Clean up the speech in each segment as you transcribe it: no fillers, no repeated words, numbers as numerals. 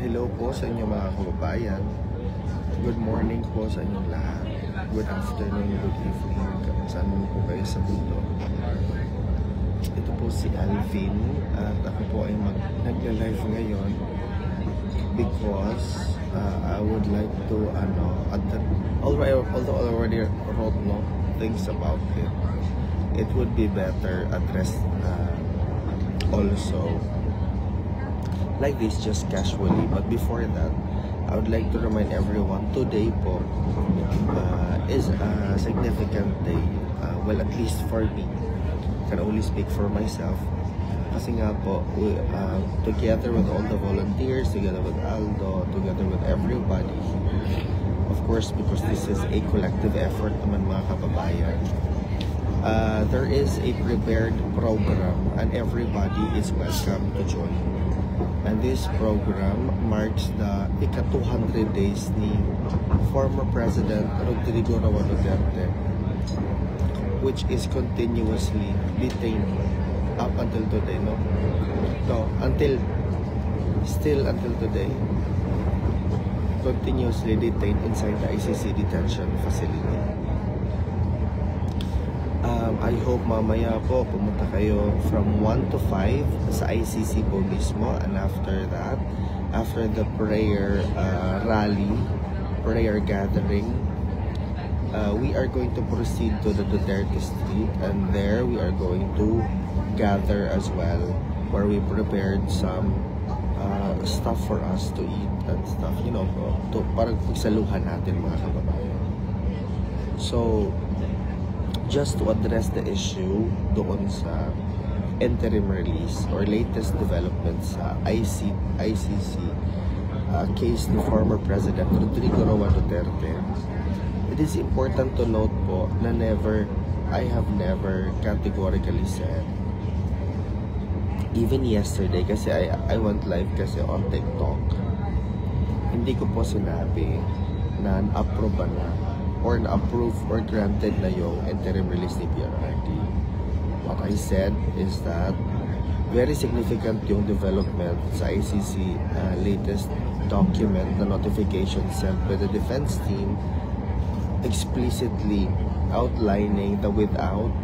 Hello po sa inyo mga kababayan. Good morning po sa inyong lahat. Good afternoon, good evening. Saan po kayo sa mundo? Ito po si Alvin at ako po ay nagla-live ngayon because I would like to although I already wrote things about it, it would be better addressed also like this, just casually. But before that, I would like to remind everyone, today po is a significant day. Well, at least for me, I can only speak for myself. Kasi nga po, together with all the volunteers, together with Aldo, together with everybody, of course, because this is a collective effort naman mga kababayan, there is a prepared program and everybody is welcome to join. And this program marks the ika-200 days ni former President Rodrigo Roa Duterte, which is continuously detained up until today, still until today, continuously detained inside the ICC detention facility. I hope mamaya po pumunta kayo from 1 to 5 sa ICC po mismo, and after that, after the prayer prayer gathering, we are going to proceed to the Duterte Street, and there we are going to gather as well, where we prepared some stuff for us to eat and stuff, parang pagsaluhan natin mga kababayan. So just to address the issue doon sa interim release or latest developments sa ICC case ni former President Rodrigo Roa Duterte, it is important to note po na I have never categorically said, even yesterday, kasi I went live kasi on TikTok, hindi ko po sinabi na na-approve na or na-approve or granted na yung interim release ni PRRD. What I said is that very significant yung development sa ICC latest document, the notification sent by the defense team explicitly outlining the without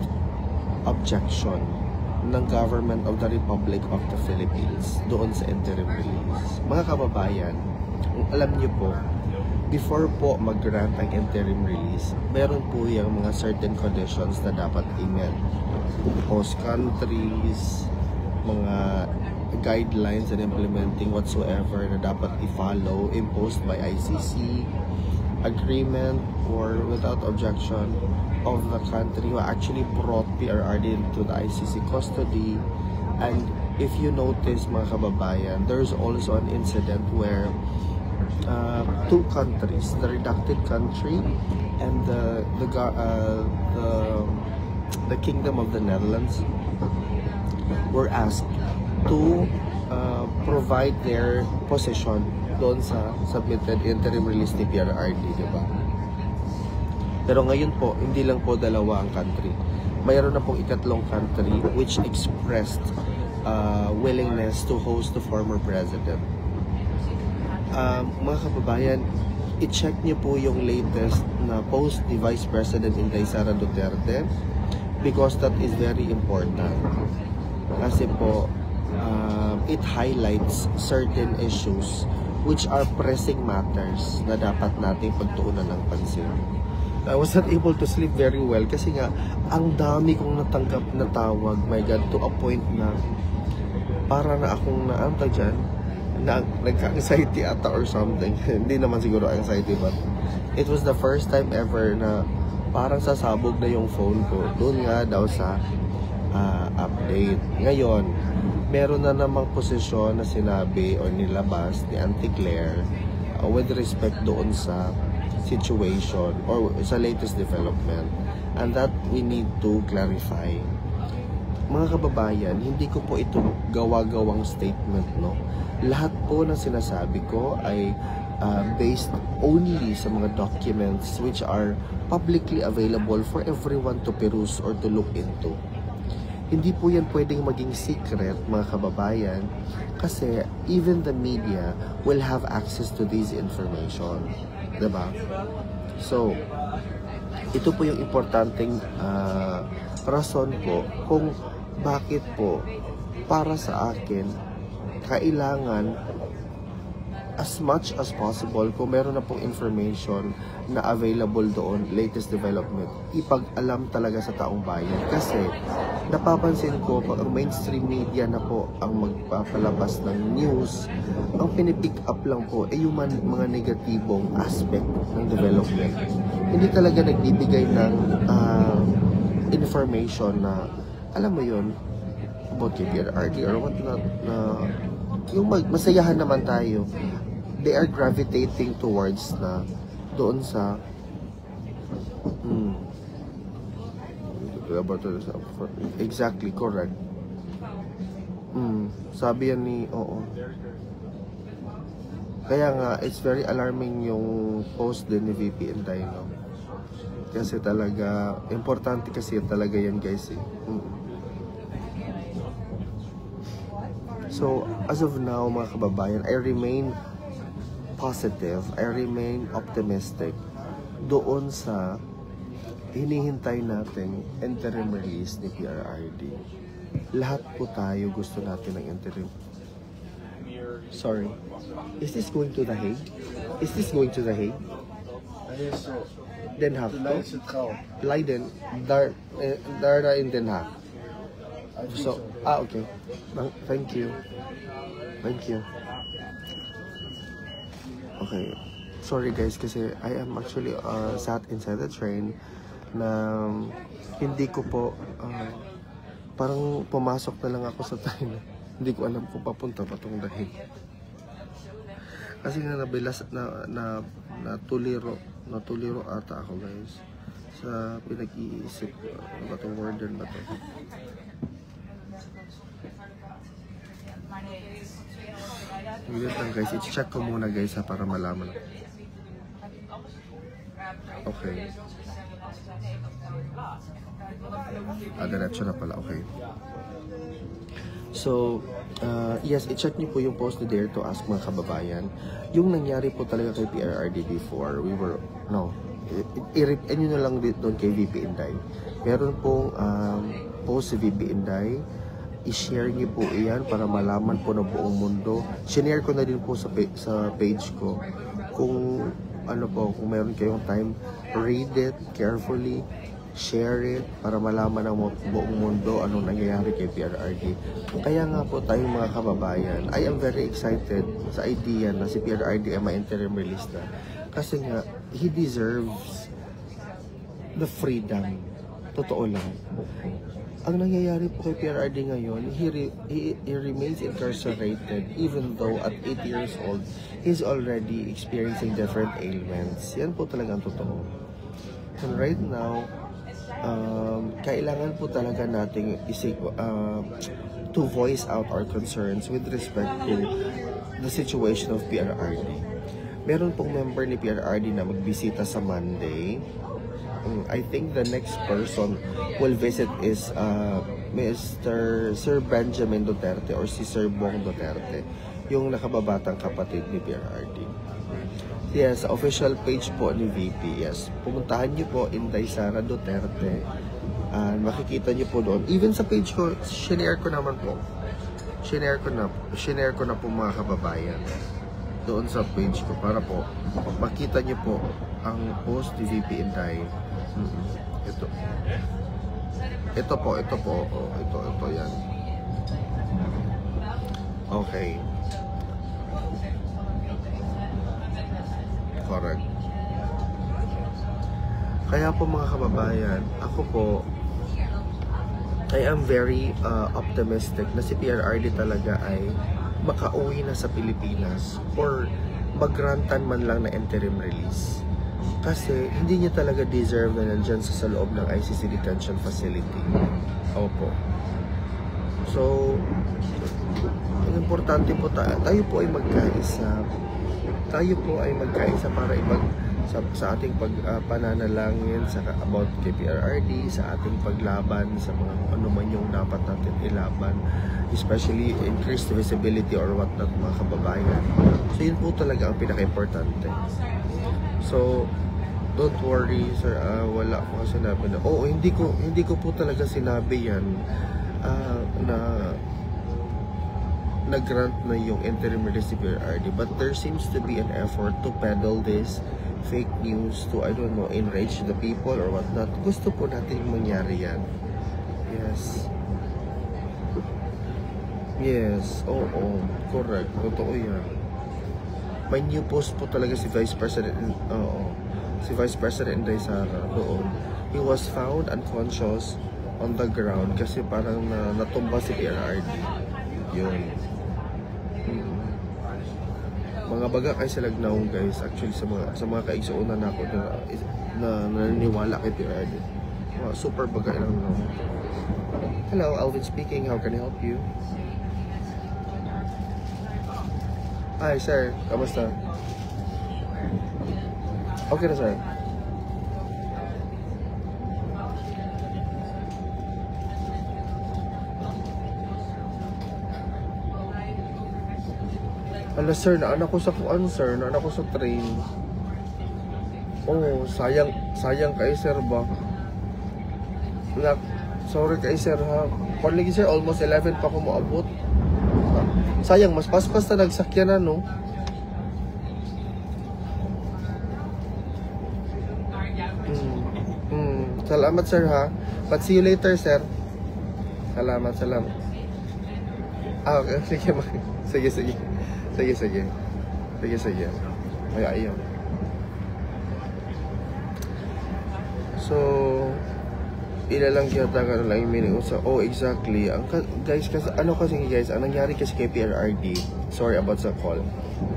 objection ng government of the Republic of the Philippines doon sa interim release. Mga kababayan, alam niyo po, before po mag-grant ang interim release, meron po yung mga certain conditions na dapat i-met. Host countries, mga guidelines and implementing whatsoever na dapat i-follow, imposed by ICC, agreement or without objection of the country who actually brought PRRD into the ICC custody. And if you notice mga kababayan, there's also an incident where two countries, the redacted country and the Kingdom of the Netherlands, were asked to provide their position doon sa submitted interim release ni PRRD, diba? Pero ngayon po, hindi lang po dalawa ang country. Mayroon na pong ikatlong country which expressed willingness to host the former president. Mga kababayan, i-check niyo po yung latest na post ni Vice President Inday Sara Duterte, because that is very important. Kasi po, it highlights certain issues which are pressing matters na dapat nating pagtuunan ng pansin. I was not able to sleep very well kasi nga, ang dami kong natanggap na tawag, my God, to a point na para na akong naantag dyan, nagka-anxiety ata or something. Hindi naman siguro anxiety, but it was the first time ever na parang sasabog na yung phone ko doon nga daw sa update. Ngayon, meron na namang posisyon na sinabi o nilabas ni Auntie Claire with respect doon sa situation or sa latest development, and that we need to clarify. Mga kababayan, hindi ko po ito gawa-gawang statement, Lahat po ng sinasabi ko ay based only sa mga documents which are publicly available for everyone to peruse or to look into. Hindi po yan pwedeng maging secret, mga kababayan, kasi even the media will have access to this information. Diba? So, ito po yung importanteng rason po kung bakit po para sa akin kailangan as much as possible kung meron na pong information na available doon, latest development, ipag-alam talaga sa taong bayan. Kasi napapansin ko pag ang mainstream media na po ang magpapalabas ng news, ang pinipick up lang po ay yung mga negatibong aspect ng development. Hindi talaga nagbibigay ng information na, alam mo yun, about KPRRD or what not, na yung masayahan naman tayo. They are gravitating towards na doon sa exactly, correct. Sabi yan ni, oo. Kaya nga, it's very alarming yung post din ni VP Inday, no? Kasi talaga, importante kasi talaga yan, guys, eh. So, as of now, mga kababayan, I remain positive, I remain optimistic doon sa hinihintay natin interim release ni PRRD. Lahat po tayo gusto natin ng interim. Sorry. Is this going to The Hague? Is this going to The Hague? Den Haag. Leiden. Daar in Den Haag. So, okay. Thank you. Thank you. Okay. Sorry guys kasi I am actually sat inside the train na hindi ko po parang pumasok na lang ako sa train. Hindi ko alam kung papunta pa tong dahil. Kasi nga nabilas natuliro ata ako guys sa pinag-iisip ano ba tong word ba to? Wait lang guys, i-check ko muna guys ha, para malaman. Okay. Diretso na pala, okay. So, yes, i-check niyo po yung post ni Dare to Ask, mga kababayan. Yung nangyari po talaga kay PRRD before, i-repeat nyo na lang doon kay VP Inday. Meron pong post si VP Inday, i-share niyo po iyan para malaman po ng buong mundo. Sinare ko na din po sa page ko. Kung ano po, kung meron kayong time, read it carefully, share it para malaman ng buong mundo anong nangyayari kay PRRD. Kaya nga po tayong mga kababayan, I am very excited sa idea na si PRRD ay ma-interim release na. Kasi nga, he deserves the freedom. Totoo lang. Ang nangyayari po kay PRRD ngayon, he remains incarcerated even though at 8 years old, he's already experiencing different ailments. Yan po talagang totoo. And right now, kailangan po talaga nating to voice out our concerns with respect to the situation of PRRD. Meron pong member ni PRRD na magbisita sa Monday. I think the next person will visit is Sir Benjamin Duterte or si Sir Bong Duterte, yung nakababatang kapatid ni PRRD. Yes, official page po ni VP. Yes, pumuntahan niyo po Inday Sara Duterte. Makikita niyo po doon. Even sa page ko, share ko naman po. Share ko na po mga kababayan doon sa page ko para po makita niyo po ang post ni VP Inday. Ito po, ito yan. Okay. Correct. Kaya po mga kababayan, ako po, I am very optimistic na si PRRD talaga ay makauwi na sa Pilipinas or magrantan man lang na interim release. Kasi hindi niya talaga deserve na nandyan sa loob ng ICC detention facility. Opo. So, ang importante po tayo po ay magkaisa. Tayo po ay magkaisa para sa ating pananalangin about KPRRD, sa ating paglaban sa mga ano man yung dapat natin ilaban, especially increased visibility or what not mga kababayan. So yun po talaga ang pinaka-importante. So don't worry sir, wala ko sinabi na hindi ko po talaga sinabi yan na nag-grant na yung interim release ni PRRD, but there seems to be an effort to peddle this fake news to, I don't know, enrage the people or whatnot. Gusto po natin mangyari yan. Yes. Yes, oo, correct. Totoo yan. May new post po talaga si Vice President, si Vice President Inday Sara doon. He was found unconscious on the ground kasi parang natumba si PRRD. Yun. Mga baga kay Silagnaong guys, actually sa mga kaigsuunan na ako na naniniwala kay PRRD. Super baga lang. Hello, Alvin speaking. How can I help you? Hi sir, kamusta? Okay na sir. Ala sir, naanak ko sa sir, naanak ko sa train. Oh, sayang kay sir ba? Sorry kay sir ha. Parlagi sir, almost 11 pa ako maabot. Sayang, mas paspas na nagsakyan na no. Salamat sir ha. But see you later sir. Salamat. Okay, sige. Sige. Ayaw. So, ilalang yata ka na lang yung meaning. So, exactly. Guys, kasi, ang nangyari kasi kay PRRD, sorry about the call,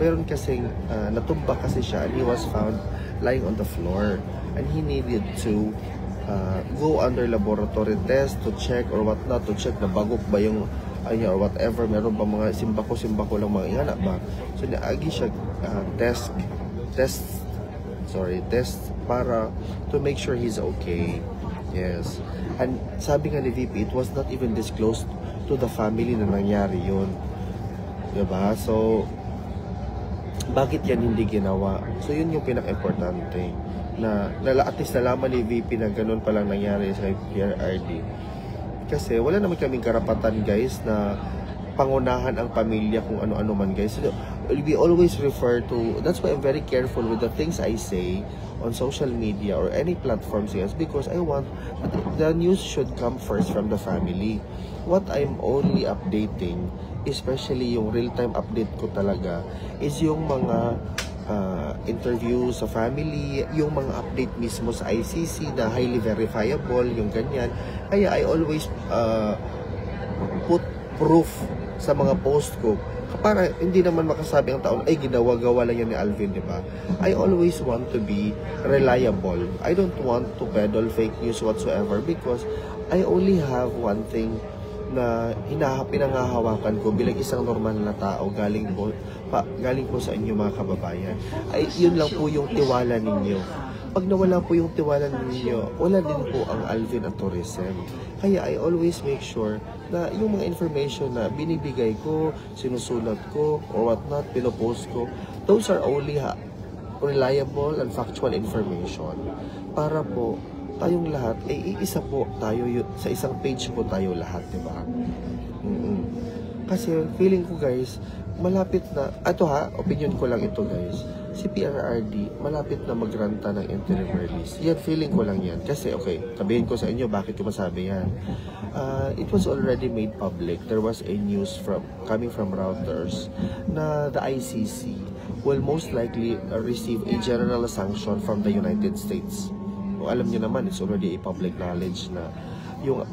meron kasing, natumba kasi siya and he was found lying on the floor and he needed to go under laboratory test to check or whatnot, to check na bagok ba yung or whatever, meron pa mga simbako lang mga ingana ba. So naagi siya test para to make sure he's okay. Yes. And sabi nga ni VP, it was not even disclosed to the family na nangyari yun. Diba? So bakit yan hindi ginawa? So yun yung pinaka-importante na at least nalaman ni VP na ganun palang nangyari sa PRRD. Kasi wala naman kaming karapatan guys na pangunahan ang pamilya kung ano-ano man guys. So, we always refer to, that's why I'm very careful with the things I say on social media or any platforms guys, because I want the news should come first from the family. What I'm only updating, especially yung real-time update ko talaga, is yung mga interview sa family, yung mga update mismo sa ICC na highly verifiable, yung ganyan. Kaya I always put proof sa mga post ko para hindi naman makasabi ang taon, ay ginawa-gawa lang yan ni Alvin, di ba? I always want to be reliable. I don't want to peddle fake news whatsoever because I only have one thing na pinangahawakan ko bilang isang normal na tao galing po sa inyo mga kababayan. Ay yun lang po yung tiwala ninyo. Pag nawala po yung tiwala ninyo, wala din po ang Alvin at Tourism. Kaya I always make sure na yung mga information na binibigay ko, sinusulat ko or whatnot, pinopost ko, those are only reliable and factual information para po tayong lahat, iisa po tayo, sa isang page po tayo lahat, di ba? Kasi feeling ko guys, malapit na, opinion ko lang ito guys, si PRRD, malapit na magranta ng interim release. Yan, feeling ko lang yan. Kasi, okay, sabihin ko sa inyo, bakit ko masabi yan? It was already made public. There was a news coming from Reuters na the ICC will most likely receive a general sanction from the United States. Alam niyo naman, it's already a public knowledge na yung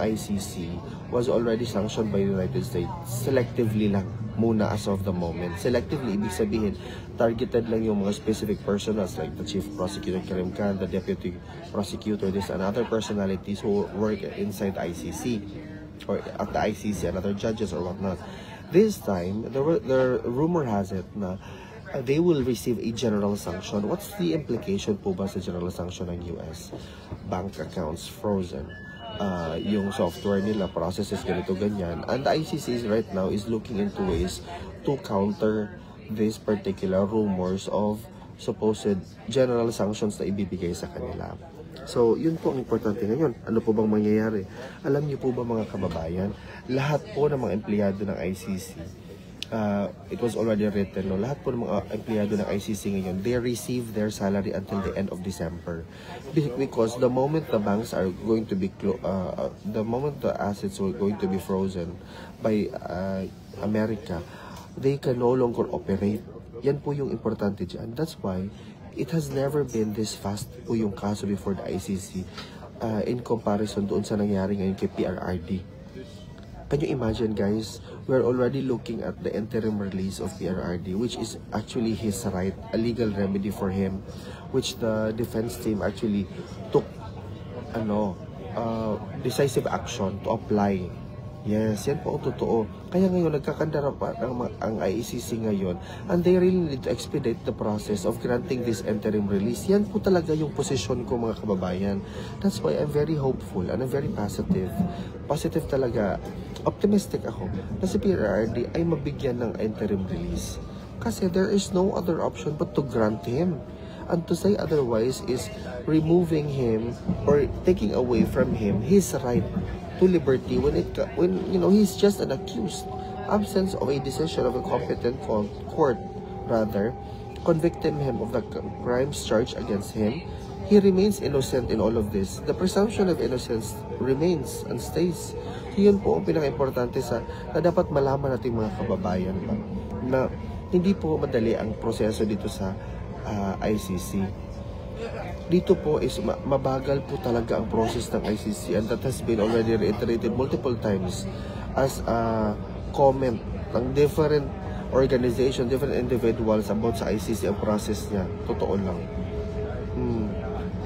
ICC was already sanctioned by the United States selectively lang muna as of the moment. Selectively, ibig sabihin, targeted lang yung mga specific personals like the Chief Prosecutor Karim Khan, the Deputy Prosecutor, and other personalities who work inside ICC or at the ICC and other judges or whatnot. This time, the rumor has it na they will receive a general sanction. What's the implication po ba sa general sanction ng US? Bank accounts frozen. Yung software nila, processes, ganito, ganyan. And the ICC right now is looking into ways to counter these particular rumors of supposed general sanctions na ibibigay sa kanila. So, yun po ang importante ngayon. Ano po bang mangyayari? Alam niyo po ba mga kababayan, lahat po ng mga empleyado ng ICC, it was already written, no? Lahat po ng mga empleyado ng ICC ngayon, they receive their salary until the end of December. Because the moment the banks are going to be, the moment the assets are going to be frozen by America, they can no longer operate. Yan po yung importante dyan. That's why it has never been this fast po yung kaso before the ICC in comparison doon sa nangyari ngayon kay PRRD. Can you imagine, guys? We're already looking at the interim release of PRRD, which is actually his right, a legal remedy for him, which the defense team actually took decisive action to apply. Yes, yan po ang totoo. Kaya ngayon, nagkakandara pa ang ICC ngayon, and they really need to expedite the process of granting this interim release. Yan po talaga yung posisyon ko, mga kababayan. That's why I'm very hopeful and I'm very positive. Positive talaga. Optimistic ako na si PRRD ay mabigyan ng interim release. Kasi there is no other option but to grant him. And to say otherwise is removing him or taking away from him his right to liberty when you know he's just an accused. Absence of a decision of a competent court rather convicting him of the crimes charged against him, he remains innocent in all of this. The presumption of innocence remains and stays. Yun po ang pinaka-importante na dapat malaman natin mga kababayan na hindi po madali ang proseso dito sa ICC. Dito po is mabagal po talaga ang process ng ICC, and that has been already reiterated multiple times as a comment ng different organization, different individuals about sa ICC ang process niya. Totoo lang.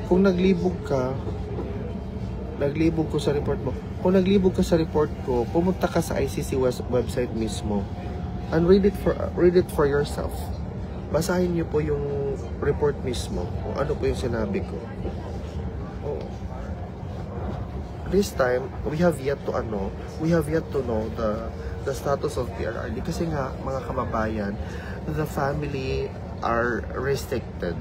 Kung naglibog ko sa report mo, kung naglibog ka sa report ko, pumunta ka sa ICC website mismo and read it for yourself. Basahin niyo po yung report mismo kung ano po yung sinabi ko. This time, we have yet to know the status of PRRD kasi nga mga kababayan, the family are restricted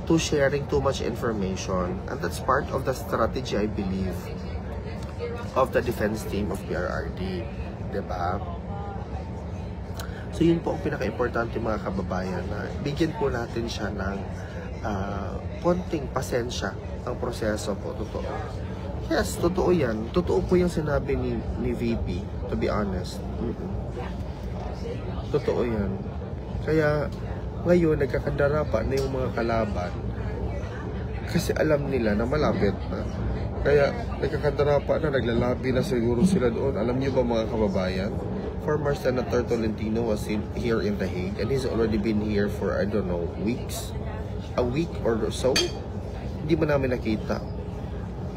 to sharing too much information, and that's part of the strategy, I believe, of the defense team of PRRD, diba? So yun po ang pinaka-importante mga kababayan, na bigyan po natin siya ng konting pasensya ang proseso po. Totoo. Yes, totoo yan. Totoo po yung sinabi ni VP, to be honest. Totoo yan. Kaya ngayon nagkakandara pa na yung mga kalaban kasi alam nila na malapit na. Kaya nagkakandara pa na, naglalabi na siguro sila doon. Alam niyo ba mga kababayan? Former Senator Tolentino was here in The Hague, and he's already been here for, I don't know, weeks? A week or so? Hindi mo namin nakita.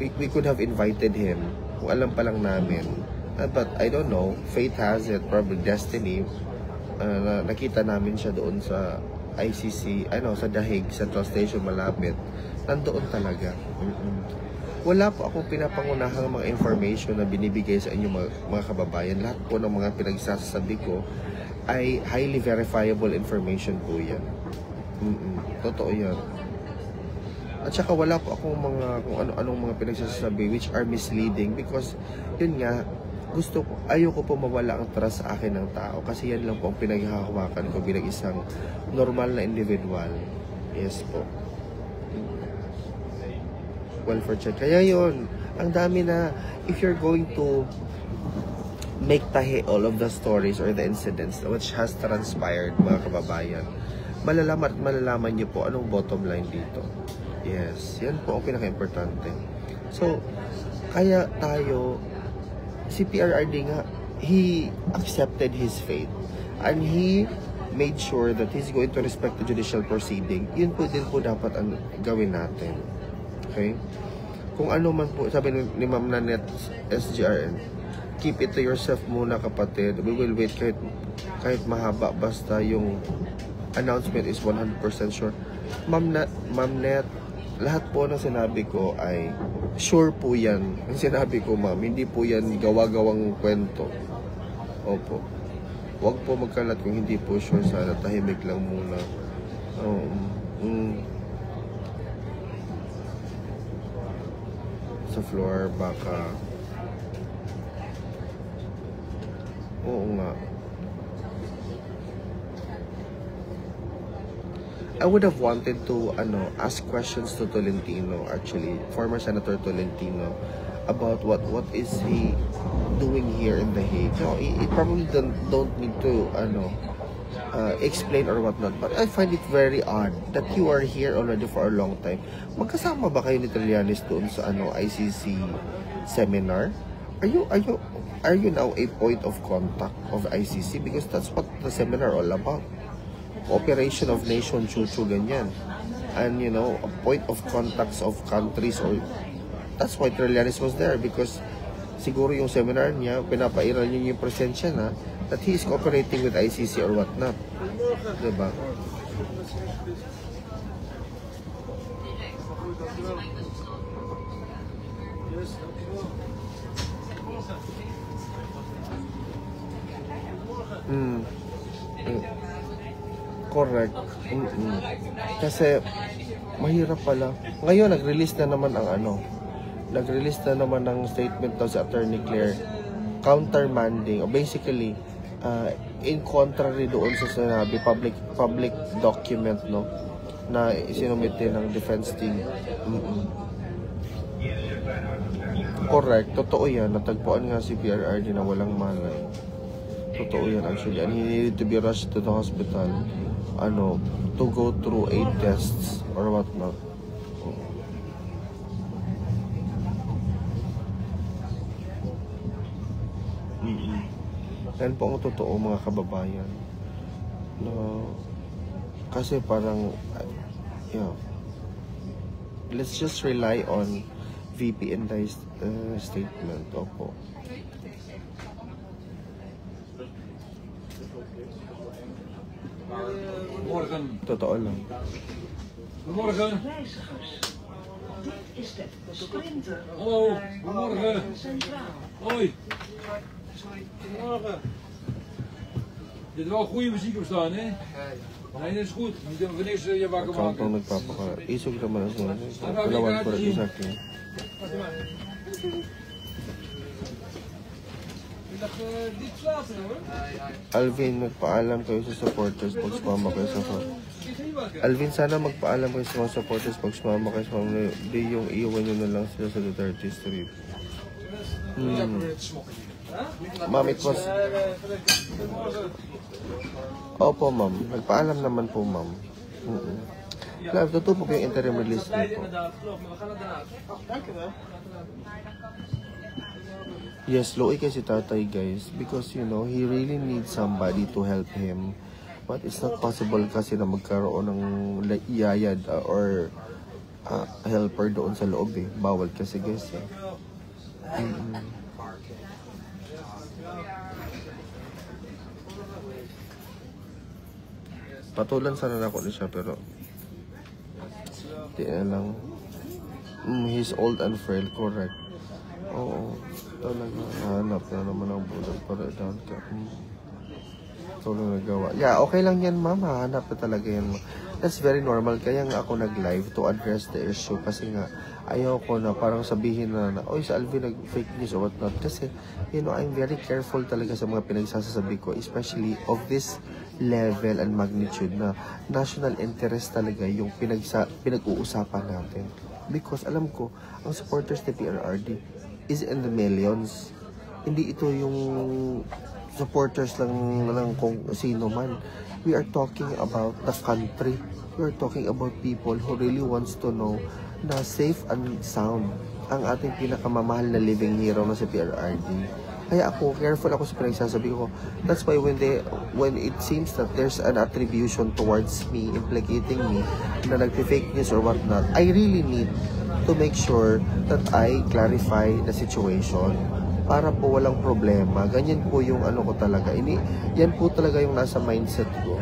We could have invited him kung alam pa lang namin. But I don't know, fate has it, probably destiny. Nakita namin siya doon sa ICC, sa The Hague, Central Station, malapit. Nandoon talaga. Wala po akong pinapangunahang mga information na binibigay sa inyo mga kababayan. Lahat po ng mga pinagsasabi ko ay highly verifiable information po yan. Totoo yan. At saka wala po akong kung ano-anong mga pinagsasabi which are misleading, because yun nga, ayoko po mawala ang trust sa akin ng tao, kasi yan lang po ang pinaghahawakan ko bilang isang normal na individual. Yes po. Welfare check. Kaya yun, ang dami na, if you're going to make tahi all of the stories or the incidents which has transpired, mga kababayan, malalaman niyo po anong bottom line dito. Yes, yan po ang pinaka-importante. So, kaya tayo, si PRRD nga, he accepted his fate and he made sure that he's going to respect the judicial proceeding. Yun po din po dapat ang gawin natin. Okay? Kung ano man po, sabi ni Ma'am Nanette SGRN, keep it to yourself muna, kapatid. We will wait kahit mahaba, basta yung announcement is 100% sure. Ma'am Net, lahat po ng sinabi ko ay sure po yan. Ang sinabi ko, ma'am, hindi po yan gawa-gawang kwento. Opo. Huwag po magkalat kung hindi po sure, sana tahimik lang muna. Sa floor, baka. Oo nga. I would have wanted to ask questions to Tolentino, actually, former Senator Tolentino, about what is he doing here in The Hague. No, he probably don't need to explain or whatnot, but I find it very odd that you are here already for a long time. Magkasama ba kayo ni Trillanes doon sa ICC seminar? Are you now a point of contact of ICC? Because that's what the seminar all about. Cooperation of nation, chuchu, ganyan. And a point of contacts of countries, or that's why Trillanes was there, because siguro yung seminar niya, pinapairal niya yung presensya na that he is cooperating with ICC or whatnot. Diba? Correct. Kasi mahirap pala. Ngayon nag-release na naman ng statement daw si Attorney Claire, countermanding, basically in contrary doon sa sinabi public document na isinumite ng defense team. Correct, totoo yan. Natagpuan nga si PRRD na walang malay. Totoo yan actually, and he needed to be rushed to the hospital to go through 8 tests or whatnot. Yan po ang totoo, mga kababayan. Kasi parang let's just rely on VP Inday's statement. Opo. Morgen. Totoo lang. Goedemorgen. Hallo, goedemorgen. Hoi. Goedemorgen. Je hebt wel goede muziek op staan, hè? Nee, dat is goed. Niet dat we voor niks je wakker maken. Kantong nagpapaka. Isog naman ang sinabi. Palawan ko rin exactly. Alvin, magpaalam kayo sa supporters pag sumama kayo sa Alvin, sana magpaalam kayo sa mga supporters pag sumama kayo sa mga di yung iwan nyo na lang sila sa Duterte Street. Ma'am, it was... Opo, ma'am. Nagpaalam naman po, ma'am. Love, totoo po yung interim release nito. Yes, low kasi tatay, guys, because he really needs somebody to help him, but it's not possible kasi na magkaroon ng iyayad or helper doon sa loob eh. Bawal kasi, guys eh. Patulan sana na ako niya pero di na lang. He's old and frail, correct. Oo, talaga. Hanap na naman ang bulag para down ka. Ito lang nagawa. Yeah, okay lang yan, ma'am. Hanap na talaga yan. That's very normal. Kaya nga ako nag-live to address the issue. Kasi nga, ayaw ko na parang sabihin na, oy, sa Alvin nag-fake news or whatnot. Kasi, I'm very careful talaga sa mga pinagsasabi ko. Especially of this level and magnitude na national interest talaga yung pinag-uusapan natin. Because alam ko, ang supporters ni PRRD is in the millions. Hindi ito yung supporters lang kung sino man. We are talking about the country. We are talking about people who really wants to know na safe and sound ang ating pinakamamahal na living hero na si PRRD. Kaya ako, careful ako sa pinagsasabi ko. That's why when it seems that there's an attribution towards me, implicating me, na nag-fake news or whatnot, I really need to make sure that I clarify the situation para po walang problema. Ganyan po yung ko talaga. Yan po talaga yung nasa mindset ko.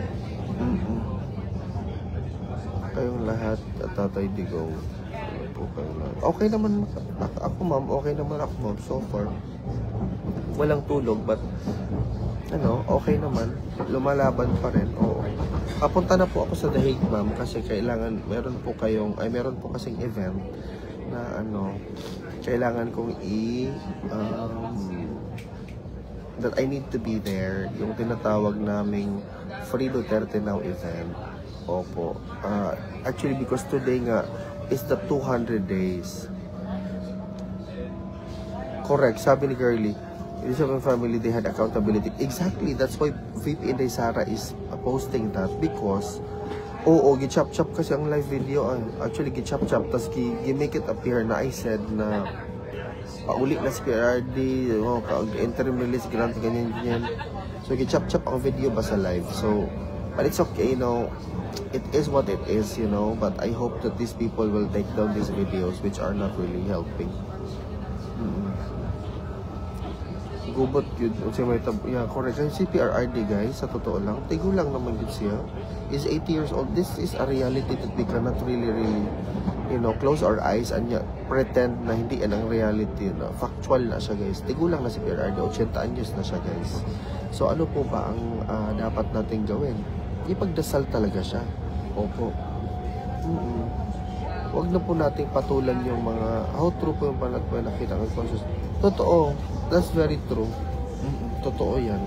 kayong lahat at Tatay Digong. Ano po kayong lahat? Okay naman ako ma'am, okay naman ako ma'am so far. Walang tulog but okay naman. Lumalaban pa rin. Oo. Papunta na po ako sa The Hague ma'am kasi kailangan meron po kasing event na kailangan kong that I need to be there, yung tinatawag naming Free Duterte Now event. Opo. Actually, because today nga is the 200 days. Correct. Sabi ni Girlie, Elizabeth family, they had accountability. Exactly. That's why VP Inday Sara is posting that because gi-chop-chop kasi ang live video. Actually, gi-chop-chop. Tapos gi-make it appear na I said na pauli na si PRRD, interim release, grant, ganyan. So, gi-chop-chop ang video ba sa live. So, but it's okay, it is what it is, but I hope that these people will take down these videos which are not really helping. Gubot yun, yeah, correct. Si PRRD guys, sa totoo lang, tigo lang naman yun siya. Is 80 years old. This is a reality that we cannot really, close our eyes and pretend na hindi yan ang reality. Factual na siya guys. Tigo lang na si PRRD, 80 anyos na siya guys. So ano po ba ang dapat natin gawin? Ipagdasal talaga siya. Opo. Huwag na po nating patulan yung mga how true po yung nakita ng conscious. Totoo. That's very true. Totoo yan.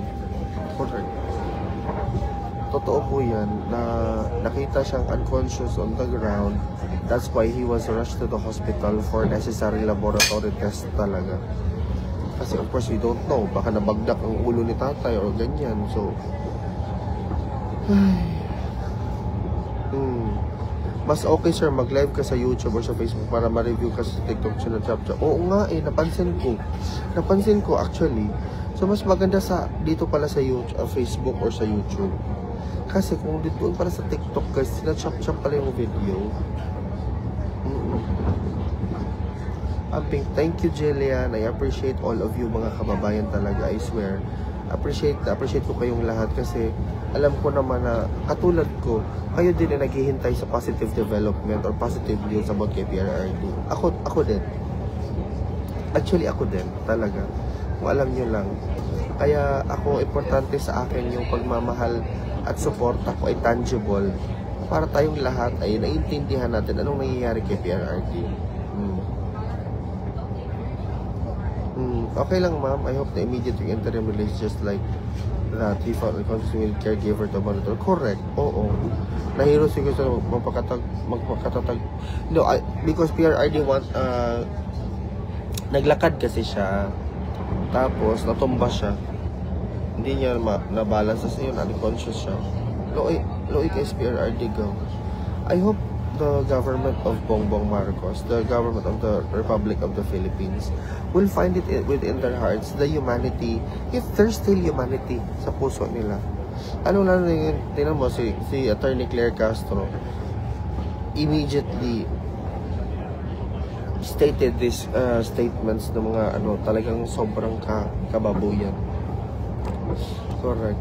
Correct. Totoo po yan na nakita siyang unconscious on the ground. That's why he was rushed to the hospital for necessary laboratory test talaga. Kasi of course we don't know. Baka nabagdak ang ulo ni tatay or ganyan. So, mas okay sir mag-live ka sa YouTube or sa Facebook para ma-review ka sa TikTok siya na chap-chap. Oo nga napansin ko actually. So mas maganda dito pala sa YouTube, Facebook or sa YouTube. Kasi kung dito para sa TikTok guys, sina-chap-chap pala yung video. Thank you Jillian. I appreciate all of you mga kababayan talaga, I swear. Appreciate ko kayong lahat kasi alam ko naman na katulad ko, kayo din na naghihintay sa positive development or positive news about kay PRRD. Ako din. Actually, ako din. Talaga. Kung alam nyo lang. Kaya ako, importante sa akin yung pagmamahal at support ako ay tangible. Para tayong lahat ay naiintindihan natin anong nangyayari kay PRRD. Okay lang ma'am. I hope the immediate interim release just like that he found a consistent caregiver to monitor. Correct. Oo. Nahiro siguro sa magpakatatag. No, because PRRD naglakad kasi siya. Tapos natumba siya. Hindi niya na-balance sa yun. Unconscious siya. Loy kay PRRD go. I hope the government of Bongbong Marcos, the government of the Republic of the Philippines, will find it within their hearts, the humanity, if there's still humanity sa puso nila. Ano lang yun, tinan mo, si Attorney Claire Castro, immediately stated these statements ng mga talagang sobrang kababuyan. Correct.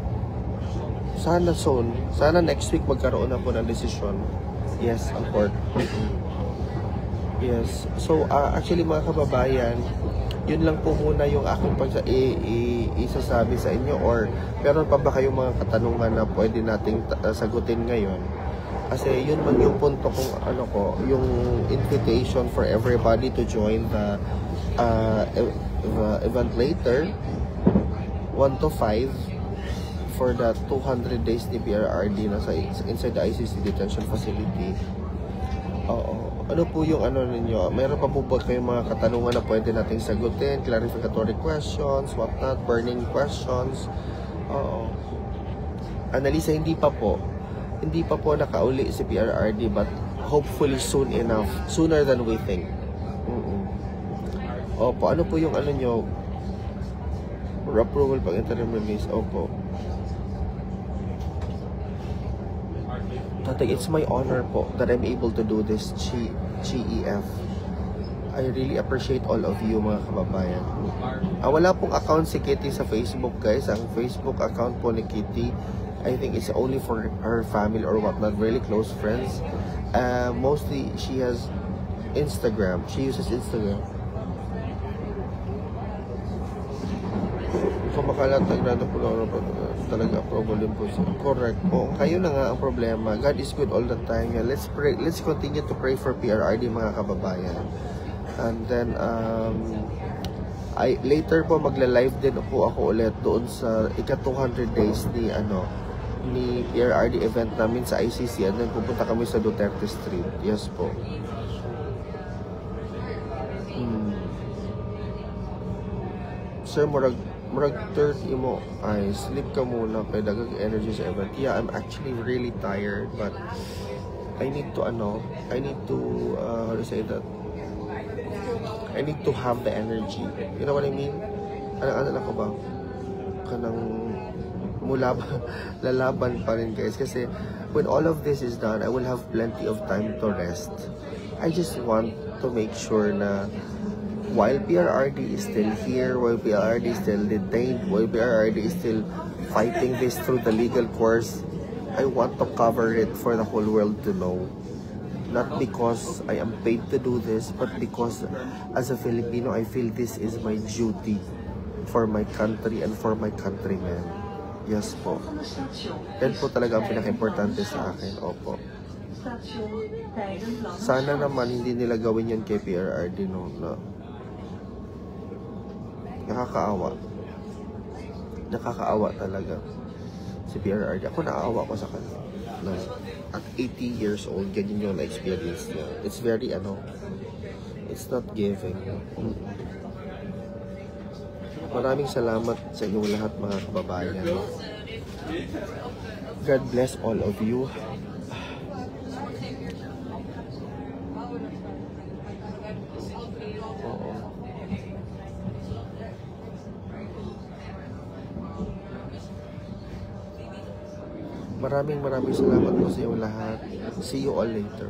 Sana next week magkaroon na po ng desisyon. Yes, ang court. Yes. So, actually mga kababayan, yun lang po muna yung aking isasabi sa inyo or meron pa ba kayong mga katanungan na pwede nating sagutin ngayon? Kasi yun man yung punto kung yung invitation for everybody to join the event later, 1 to 5. For the 200 days ni PRRD na inside the ICC detention facility. Ano po yung ninyo? Meron pa po ba kayong mga katanungan na pwede nating sagutin? Clarificatory questions, what not, burning questions? Analisa, hindi pa po nakauli si PRRD but hopefully soon enough. Sooner than we think. Opo, ano po yung nyo? Approval pag interim release. Opo. Tatay, it's my honor po that I'm able to do this GEF. I really appreciate all of you mga kababayan. Wala pong account si Kitty sa Facebook guys. Ang Facebook account po ni Kitty I think it's only for her family or whatnot, really close friends. Mostly she has Instagram. She uses Instagram. Kung makalatag na ito po talaga problem po siya. Correct po. Kayo na nga ang problema. God is good all the time. Yeah, let's pray. Let's continue to pray for PRRD mga kababayan. And then later po magla-live din po ako ulit doon sa ika-200 days ni PRRD event namin sa ICC, and then pupunta kami sa Duterte Street. Yes po. Sir, murag third imo ay sleep ka muna kay dagag energy sa event. Yeah, I'm actually really tired, but I need to how to say that, I need to have the energy. You know what I mean? Ano lang ko ba? Kanang lalaban pa rin, guys, kasi when all of this is done, I will have plenty of time to rest. I just want to make sure na while PRRD is still here, while PRRD is still detained, while PRRD is still fighting this through the legal course, I want to cover it for the whole world to know. Not because I am paid to do this, but because as a Filipino, I feel this is my duty for my country and for my countrymen. Yes po. Yan po talaga ang pinaka-importante sa akin. Opo. Sana naman hindi nila gawin yun kay PRRD, no? Nakakaawa talaga si PRRD. Ako naaawa ko sa kanya. At 80 years old, ganyan yung experience niya. It's very, it's not giving. Maraming salamat sa inyong lahat, mga kababayan. God bless all of you. Maraming salamat po sa inyong lahat. See you all later.